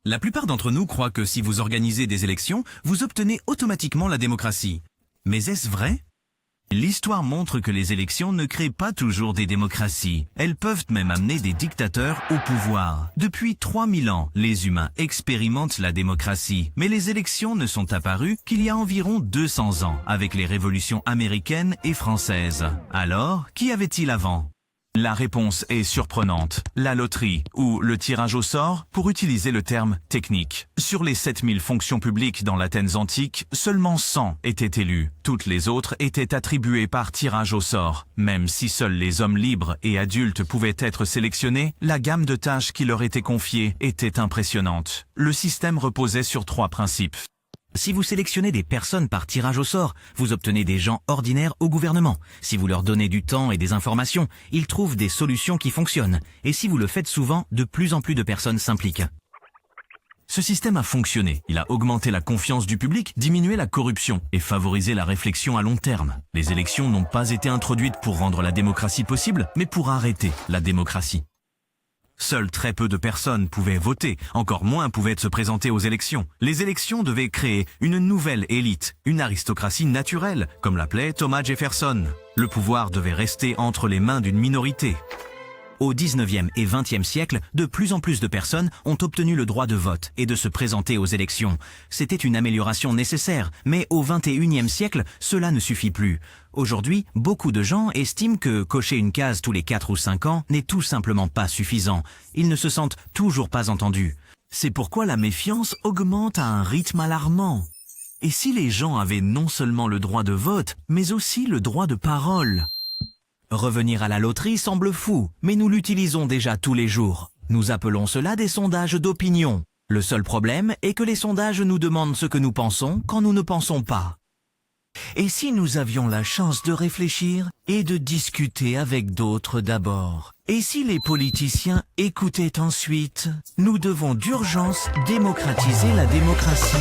La plupart d'entre nous croient que si vous organisez des élections, vous obtenez automatiquement la démocratie. Mais est-ce vrai? L'histoire montre que les élections ne créent pas toujours des démocraties. Elles peuvent même amener des dictateurs au pouvoir. Depuis 3000 ans, les humains expérimentent la démocratie. Mais les élections ne sont apparues qu'il y a environ 200 ans, avec les révolutions américaines et françaises. Alors, qui avait-il avant? La réponse est surprenante. La loterie, ou le tirage au sort, pour utiliser le terme technique. Sur les 7000 fonctions publiques dans l'Athènes antique, seulement 100 étaient élues. Toutes les autres étaient attribuées par tirage au sort. Même si seuls les hommes libres et adultes pouvaient être sélectionnés, la gamme de tâches qui leur était confiée était impressionnante. Le système reposait sur 3 principes. Si vous sélectionnez des personnes par tirage au sort, vous obtenez des gens ordinaires au gouvernement. Si vous leur donnez du temps et des informations, ils trouvent des solutions qui fonctionnent. Et si vous le faites souvent, de plus en plus de personnes s'impliquent. Ce système a fonctionné. Il a augmenté la confiance du public, diminué la corruption et favorisé la réflexion à long terme. Les élections n'ont pas été introduites pour rendre la démocratie possible, mais pour arrêter la démocratie. Seuls très peu de personnes pouvaient voter, encore moins pouvaient se présenter aux élections. Les élections devaient créer une nouvelle élite, une aristocratie naturelle, comme l'appelait Thomas Jefferson. Le pouvoir devait rester entre les mains d'une minorité. Au 19e et 20e siècle, de plus en plus de personnes ont obtenu le droit de vote et de se présenter aux élections. C'était une amélioration nécessaire, mais au 21e siècle, cela ne suffit plus. Aujourd'hui, beaucoup de gens estiment que cocher une case tous les 4 ou 5 ans n'est tout simplement pas suffisant. Ils ne se sentent toujours pas entendus. C'est pourquoi la méfiance augmente à un rythme alarmant. Et si les gens avaient non seulement le droit de vote, mais aussi le droit de parole? Revenir à la loterie semble fou, mais nous l'utilisons déjà tous les jours. Nous appelons cela des sondages d'opinion. Le seul problème est que les sondages nous demandent ce que nous pensons quand nous ne pensons pas. Et si nous avions la chance de réfléchir et de discuter avec d'autres d'abord? Et si les politiciens écoutaient ensuite? Nous devons d'urgence démocratiser la démocratie.